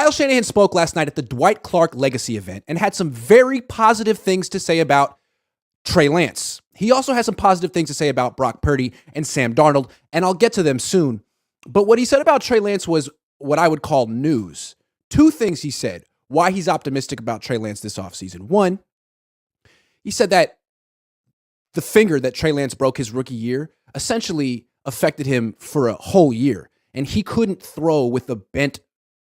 Kyle Shanahan spoke last night at the Dwight Clark Legacy event and had some very positive things to say about Trey Lance. He also has some positive things to say about Brock Purdy and Sam Darnold, and I'll get to them soon. But what he said about Trey Lance was what I would call news. Two things he said, why he's optimistic about Trey Lance this offseason. One, he said that the finger that Trey Lance broke his rookie year essentially affected him for a whole year, and he couldn't throw with a bent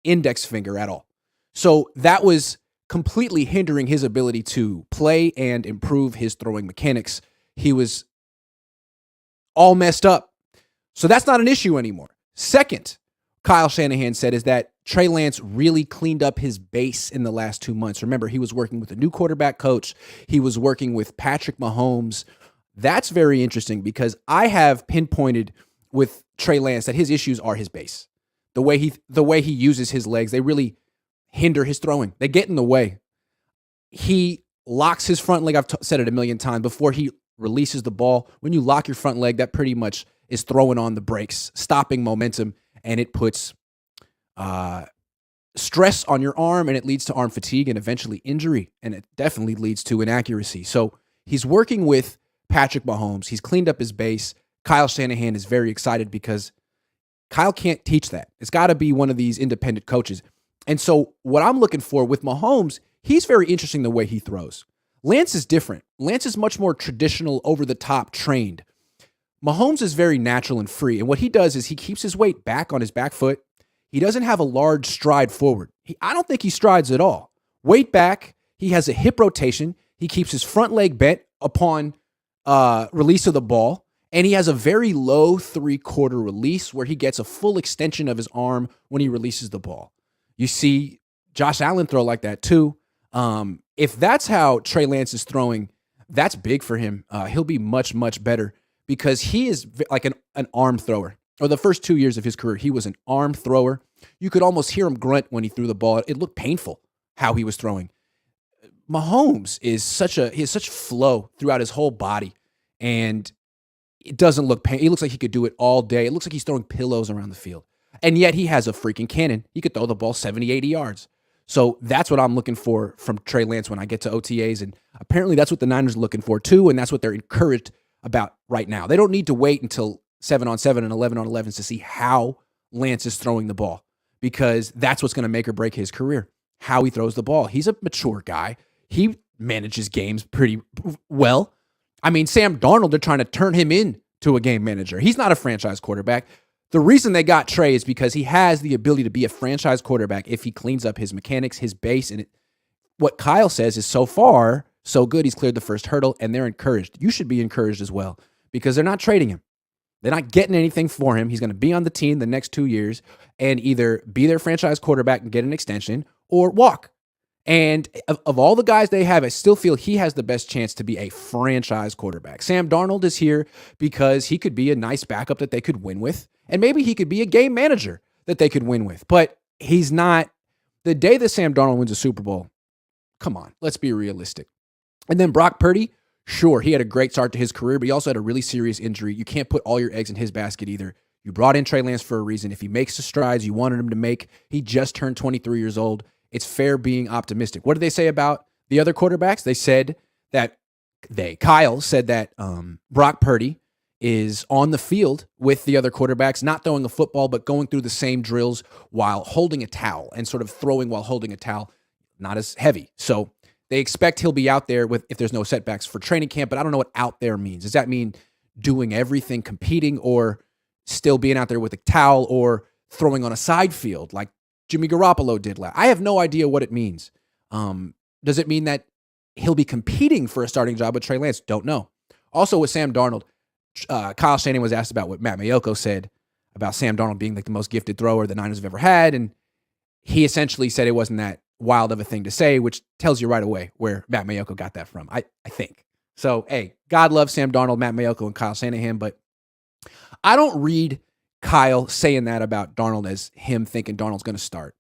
index finger at all. So that was completely hindering his ability to play and improve his throwing mechanics. He was all messed up. So that's not an issue anymore. Second, Kyle Shanahan said is that Trey Lance really cleaned up his base in the last 2 months. Remember, he was working with a new quarterback coach. He was working with Patrick Mahomes. That's very interesting because I have pinpointed with Trey Lance that his issues are his base. The way he uses his legs, they really hinder his throwing. They get in the way. He locks his front leg. I've said it a million times before he releases the ball. When you lock your front leg, that pretty much is throwing on the brakes, stopping momentum, and it puts stress on your arm, and it leads to arm fatigue and eventually injury, and it definitely leads to inaccuracy. So he's working with Patrick Mahomes. He's cleaned up his base. Kyle Shanahan is very excited because Kyle can't teach that. It's got to be one of these independent coaches. And so what I'm looking for with Mahomes, he's very interesting the way he throws. Lance is different. Lance is much more traditional, over-the-top, trained. Mahomes is very natural and free. And what he does is he keeps his weight back on his back foot. He doesn't have a large stride forward. I don't think he strides at all. Weight back. He has a hip rotation. He keeps his front leg bent upon release of the ball. And he has a very low 3/4 release where he gets a full extension of his arm when he releases the ball. You see Josh Allen throw like that too. If that's how Trey Lance is throwing, that's big for him. He'll be much, much better because he is like an arm thrower. Or the first 2 years of his career, he was an arm thrower. You could almost hear him grunt when he threw the ball. It looked painful how he was throwing. Mahomes is he has such flow throughout his whole body, and it doesn't look pain. He looks like he could do it all day. It looks like he's throwing pillows around the field. And yet he has a freaking cannon. He could throw the ball 70, 80 yards. So that's what I'm looking for from Trey Lance when I get to OTAs. And apparently that's what the Niners are looking for too. And that's what they're encouraged about right now. They don't need to wait until 7-on-7 and 11-on-11s to see how Lance is throwing the ball, because that's what's going to make or break his career, how he throws the ball. He's a mature guy. He manages games pretty well. I mean, Sam Darnold, they're trying to turn him into a game manager. He's not a franchise quarterback. The reason they got Trey is because he has the ability to be a franchise quarterback if he cleans up his mechanics, his base. And what Kyle says is so far, so good. He's cleared the first hurdle, and they're encouraged. You should be encouraged as well because they're not trading him. They're not getting anything for him. He's going to be on the team the next 2 years and either be their franchise quarterback and get an extension or walk. And of all the guys they have, I still feel he has the best chance to be a franchise quarterback. Sam Darnold is here because he could be a nice backup that they could win with. And maybe he could be a game manager that they could win with. But he's not. The day that Sam Darnold wins a Super Bowl, come on, let's be realistic. And then Brock Purdy, sure, he had a great start to his career, but he also had a really serious injury. You can't put all your eggs in his basket either. You brought in Trey Lance for a reason. If he makes the strides you wanted him to make, he just turned 23 years old. It's fair being optimistic. What did they say about the other quarterbacks? They said that Kyle said that Brock Purdy is on the field with the other quarterbacks, not throwing a football, but going through the same drills while holding a towel and sort of throwing while holding a towel, not as heavy. So they expect he'll be out there if there's no setbacks for training camp, but I don't know what out there means. Does that mean doing everything, competing, or still being out there with a towel or throwing on a side field like Jimmy Garoppolo did last? I have no idea what it means. Does it mean that he'll be competing for a starting job with Trey Lance? Don't know. Also with Sam Darnold, Kyle Shanahan was asked about what Matt Mayoko said about Sam Darnold being like the most gifted thrower the Niners have ever had, and he essentially said it wasn't that wild of a thing to say, which tells you right away where Matt Mayoko got that from, I think. So, hey, God loves Sam Darnold, Matt Mayoko, and Kyle Shanahan, but I don't read Kyle saying that about Darnold as him thinking Darnold's going to start.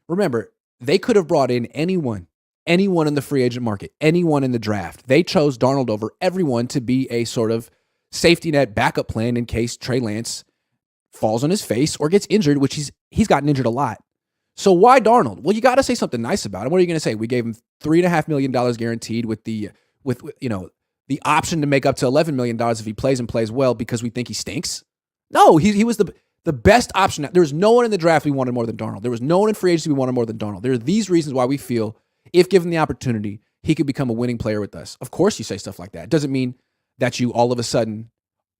Remember, they could have brought in anyone in the free agent market, anyone in the draft. They chose Darnold over everyone to be a sort of safety net backup plan in case Trey Lance falls on his face or gets injured, which he's gotten injured a lot. So why Darnold? Well, you got to say something nice about him. What are you going to say? We gave him $3.5 million guaranteed with the option to make up to $11 million if he plays and plays well because we think he stinks. No, he was the best option. There was no one in the draft we wanted more than Darnold. There was no one in free agency we wanted more than Darnold. There are these reasons why we feel, if given the opportunity, he could become a winning player with us. Of course you say stuff like that. It doesn't mean that you all of a sudden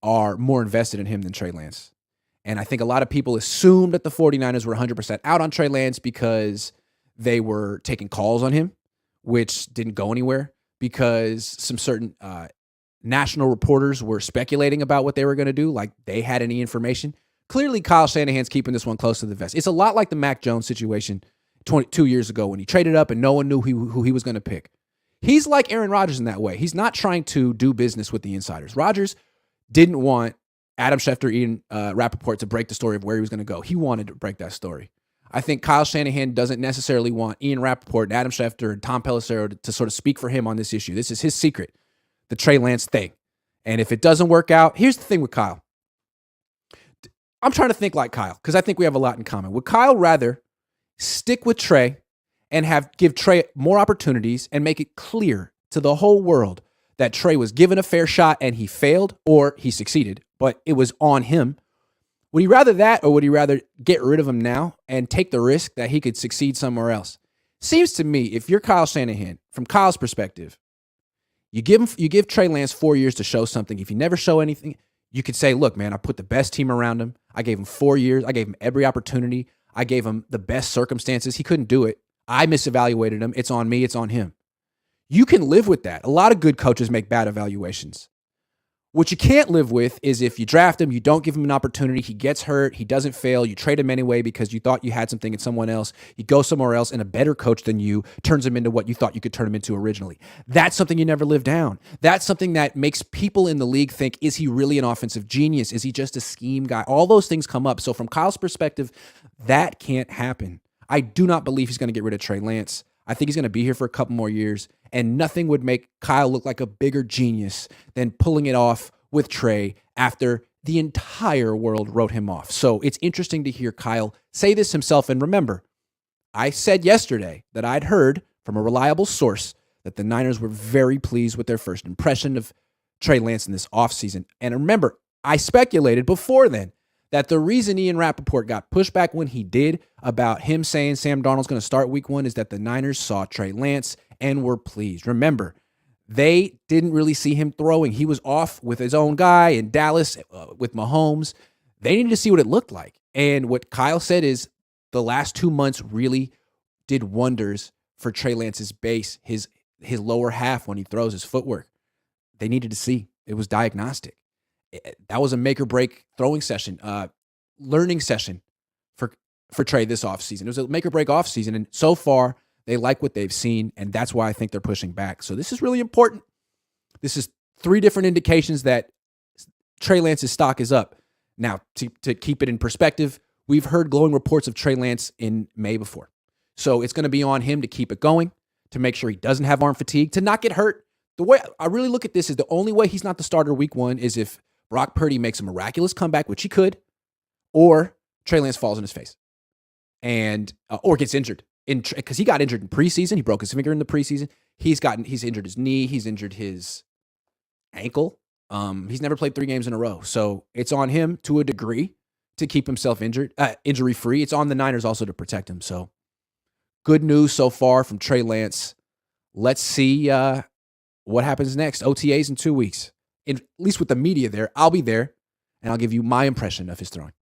are more invested in him than Trey Lance. And I think a lot of people assumed that the 49ers were 100% out on Trey Lance because they were taking calls on him, which didn't go anywhere because some certain national reporters were speculating about what they were going to do, like they had any information. Clearly, Kyle Shanahan's keeping this one close to the vest. It's a lot like the Mac Jones situation 22 years ago when he traded up and no one knew who he was going to pick. He's like Aaron Rodgers in that way. He's not trying to do business with the insiders. Rodgers didn't want Adam Schefter, Ian Rappaport to break the story of where he was going to go. He wanted to break that story. I think Kyle Shanahan doesn't necessarily want Ian Rappaport and Adam Schefter and Tom Pelissero to sort of speak for him on this issue. This is his secret, the Trey Lance thing. And if it doesn't work out, here's the thing with Kyle. I'm trying to think like Kyle because I think we have a lot in common. Would Kyle rather stick with Trey and give Trey more opportunities and make it clear to the whole world that Trey was given a fair shot and he failed or he succeeded, but it was on him? Would he rather that or would he rather get rid of him now and take the risk that he could succeed somewhere else? Seems to me, if you're Kyle Shanahan, from Kyle's perspective, you give Trey Lance 4 years to show something. If you never show anything, you could say, look, man, I put the best team around him. I gave him 4 years. I gave him every opportunity. I gave him the best circumstances. He couldn't do it. I misevaluated him. It's on me. It's on him. You can live with that. A lot of good coaches make bad evaluations. What you can't live with is if you draft him, you don't give him an opportunity, he gets hurt, he doesn't fail, you trade him anyway because you thought you had something in someone else, he goes somewhere else and a better coach than you turns him into what you thought you could turn him into originally. That's something you never live down. That's something that makes people in the league think, is he really an offensive genius? Is he just a scheme guy? All those things come up. So from Kyle's perspective, that can't happen. I do not believe he's going to get rid of Trey Lance. I think he's going to be here for a couple more years, and nothing would make Kyle look like a bigger genius than pulling it off with Trey after the entire world wrote him off. So it's interesting to hear Kyle say this himself. And remember, I said yesterday that I'd heard from a reliable source that the Niners were very pleased with their first impression of Trey Lance in this offseason. And remember, I speculated before then that the reason Ian Rappaport got pushed back when he did about him saying Sam Darnold's going to start week 1 is that the Niners saw Trey Lance and were pleased. Remember, they didn't really see him throwing. He was off with his own guy in Dallas with Mahomes. They needed to see what it looked like. And what Kyle said is the last 2 months really did wonders for Trey Lance's base, his lower half when he throws, his footwork. They needed to see. It was diagnostic. That was a make or break throwing session, learning session for Trey this offseason. It was a make or break offseason, and so far they like what they've seen, and that's why I think they're pushing back. So this is really important. This is 3 different indications that Trey Lance's stock is up. Now, to keep it in perspective, we've heard glowing reports of Trey Lance in May before. So it's going to be on him to keep it going, to make sure he doesn't have arm fatigue, to not get hurt. The way I really look at this is the only way he's not the starter week 1 is if Brock Purdy makes a miraculous comeback, which he could, or Trey Lance falls on his face and or gets injured. Because he got injured in preseason. He broke his finger in the preseason. He's injured his knee. He's injured his ankle. He's never played 3 games in a row. So it's on him to a degree to keep himself injury-free. It's on the Niners also to protect him. So good news so far from Trey Lance. Let's see what happens next. OTAs in 2 weeks. At least with the media there, I'll be there, and I'll give you my impression of his throwing.